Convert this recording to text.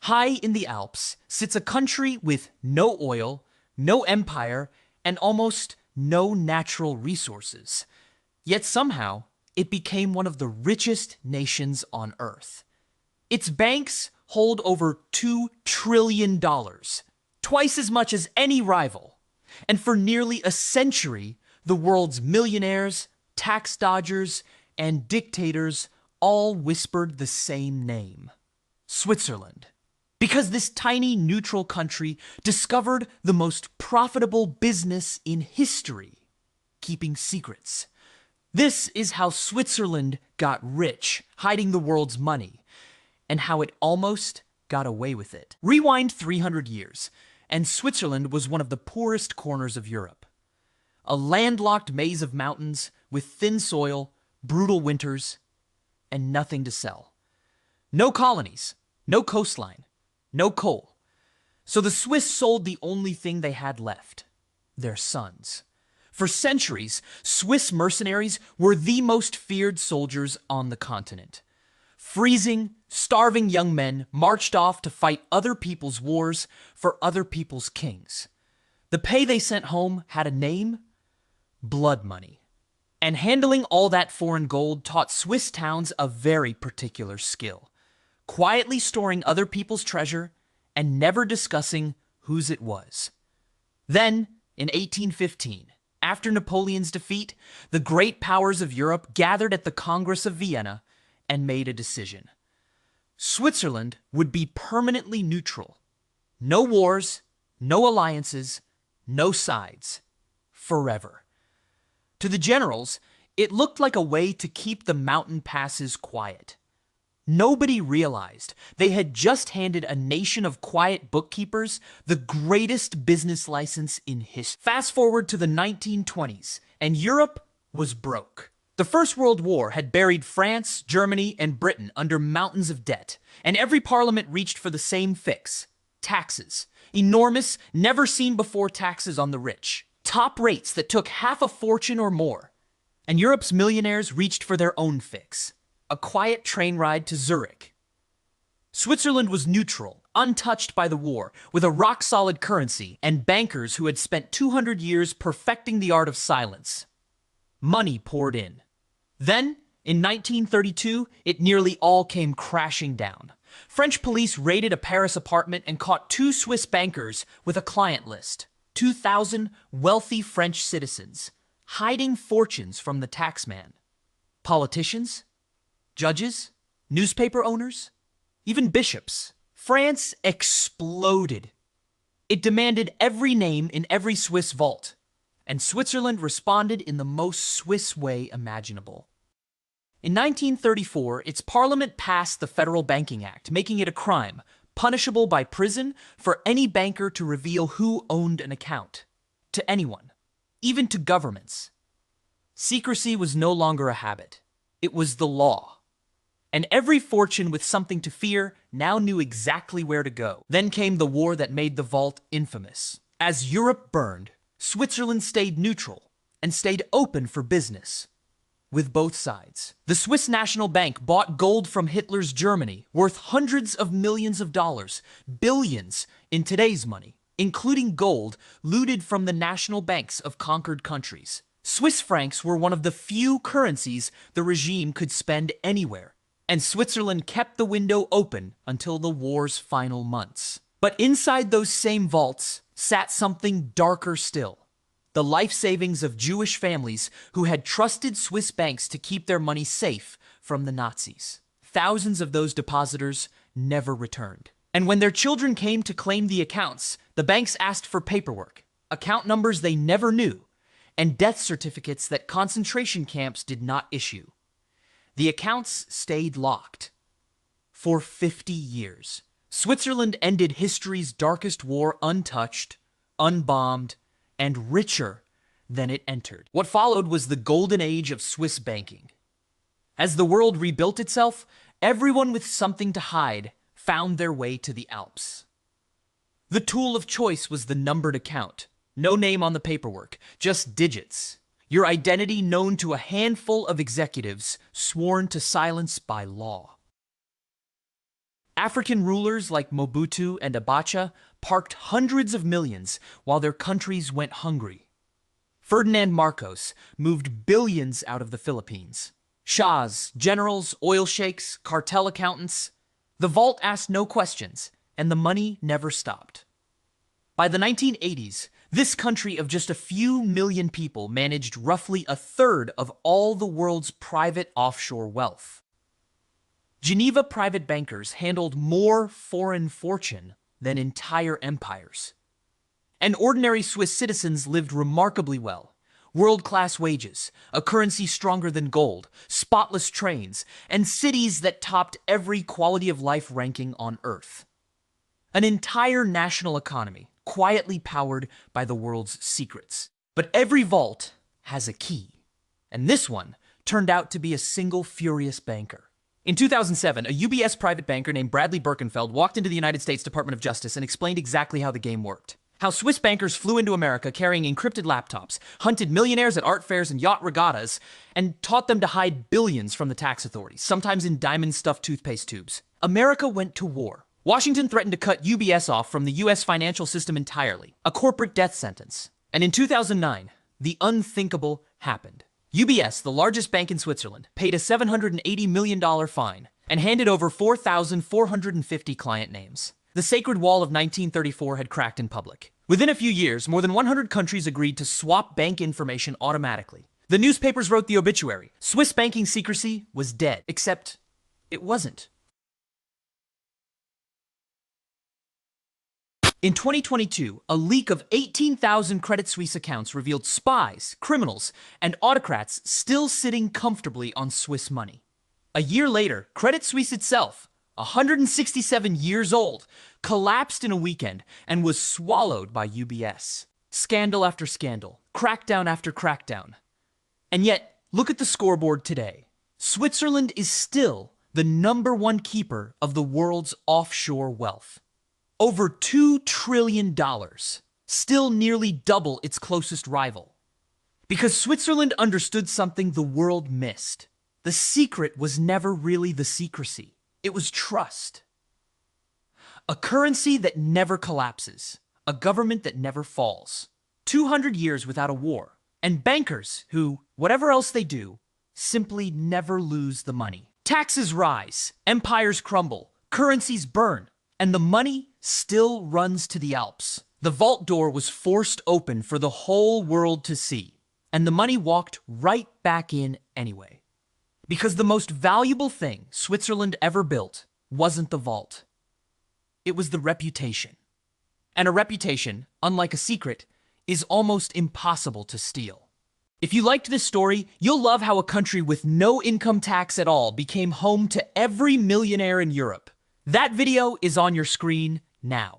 High in the Alps sits a country with no oil, no empire, and almost no natural resources. Yet somehow, it became one of the richest nations on Earth. Its banks hold over $2 trillion, twice as much as any rival. And for nearly a century, the world's millionaires, tax dodgers, and dictators all whispered the same name: Switzerland. Because this tiny neutral country discovered the most profitable business in history: keeping secrets. This is how Switzerland got rich, hiding the world's money, and how it almost got away with it. Rewind 300 years, and Switzerland was one of the poorest corners of Europe. A landlocked maze of mountains with thin soil, brutal winters, and nothing to sell. No colonies, no coastline, no coal. So the Swiss sold the only thing they had left: their sons. For centuries, Swiss mercenaries were the most feared soldiers on the continent. Freezing, starving young men marched off to fight other people's wars for other people's kings. The pay they sent home had a name: blood money. And handling all that foreign gold taught Swiss towns a very particular skill: quietly storing other people's treasure and never discussing whose it was. Then, in 1815, after Napoleon's defeat, the great powers of Europe gathered at the Congress of Vienna and made a decision. Switzerland would be permanently neutral. No wars, no alliances, no sides. Forever. To the generals, it looked like a way to keep the mountain passes quiet. Nobody realized they had just handed a nation of quiet bookkeepers the greatest business license in history. Fast forward to the 1920s, and Europe was broke. The First World War had buried France, Germany, and Britain under mountains of debt, and every parliament reached for the same fix: taxes. Enormous, never-seen-before taxes on the rich. Top rates that took half a fortune or more. And Europe's millionaires reached for their own fix: a quiet train ride to Zurich. Switzerland was neutral, untouched by the war, with a rock-solid currency and bankers who had spent 200 years perfecting the art of silence. Money poured in. Then, in 1932, it nearly all came crashing down. French police raided a Paris apartment and caught 2 Swiss bankers with a client list: 2,000 wealthy French citizens, hiding fortunes from the taxman. Politicians, judges, newspaper owners, even bishops. France exploded. It demanded every name in every Swiss vault, and Switzerland responded in the most Swiss way imaginable. In 1934, its parliament passed the Federal Banking Act, making it a crime, punishable by prison, for any banker to reveal who owned an account. To anyone, even to governments. Secrecy was no longer a habit. It was the law. And every fortune with something to fear now knew exactly where to go. Then came the war that made the vault infamous. As Europe burned, Switzerland stayed neutral and stayed open for business. With both sides. The Swiss National Bank bought gold from Hitler's Germany, worth hundreds of millions of dollars, billions in today's money, including gold looted from the national banks of conquered countries. Swiss francs were one of the few currencies the regime could spend anywhere, and Switzerland kept the window open until the war's final months. But inside those same vaults sat something darker still: the life savings of Jewish families who had trusted Swiss banks to keep their money safe from the Nazis. Thousands of those depositors never returned. And when their children came to claim the accounts, the banks asked for paperwork, account numbers they never knew, and death certificates that concentration camps did not issue. The accounts stayed locked. For 50 years, Switzerland ended history's darkest war untouched, unbombed, and richer than it entered. What followed was the golden age of Swiss banking. As the world rebuilt itself, everyone with something to hide found their way to the Alps. The tool of choice was the numbered account. No name on the paperwork, just digits. Your identity known to a handful of executives sworn to silence by law. African rulers like Mobutu and Abacha parked hundreds of millions while their countries went hungry. Ferdinand Marcos moved billions out of the Philippines. Shahs, generals, oil sheikhs, cartel accountants. The vault asked no questions, and the money never stopped. By the 1980s, this country of just a few million people managed roughly a third of all the world's private offshore wealth. Geneva private bankers handled more foreign fortune than entire empires. And ordinary Swiss citizens lived remarkably well. World-class wages, a currency stronger than gold, spotless trains, and cities that topped every quality of life ranking on Earth. An entire national economy, quietly powered by the world's secrets. But every vault has a key. And this one turned out to be a single furious banker. In 2007, a UBS private banker named Bradley Birkenfeld walked into the United States Department of Justice and explained exactly how the game worked. How Swiss bankers flew into America carrying encrypted laptops, hunted millionaires at art fairs and yacht regattas, and taught them to hide billions from the tax authorities, sometimes in diamond-stuffed toothpaste tubes. America went to war. Washington threatened to cut UBS off from the US financial system entirely, a corporate death sentence. And in 2009, the unthinkable happened. UBS, the largest bank in Switzerland, paid a $780 million fine and handed over 4,450 client names. The Sacred Wall of 1934 had cracked in public. Within a few years, more than 100 countries agreed to swap bank information automatically. The newspapers wrote the obituary. Swiss banking secrecy was dead, except it wasn't. In 2022, a leak of 18,000 Credit Suisse accounts revealed spies, criminals, and autocrats still sitting comfortably on Swiss money. A year later, Credit Suisse itself, 167 years old, collapsed in a weekend and was swallowed by UBS. Scandal after scandal, crackdown after crackdown. And yet, look at the scoreboard today. Switzerland is still the #1 keeper of the world's offshore wealth. Over $2 trillion, still nearly double its closest rival. Because Switzerland understood something the world missed. The secret was never really the secrecy. It was trust. A currency that never collapses. A government that never falls. 200 years without a war. And bankers who, whatever else they do, simply never lose the money. Taxes rise, empires crumble, currencies burn, and the money still runs to the Alps. The vault door was forced open for the whole world to see, and the money walked right back in anyway. Because the most valuable thing Switzerland ever built wasn't the vault. It was the reputation. And a reputation, unlike a secret, is almost impossible to steal. If you liked this story, you'll love how a country with no income tax at all became home to every millionaire in Europe. That video is on your screen now.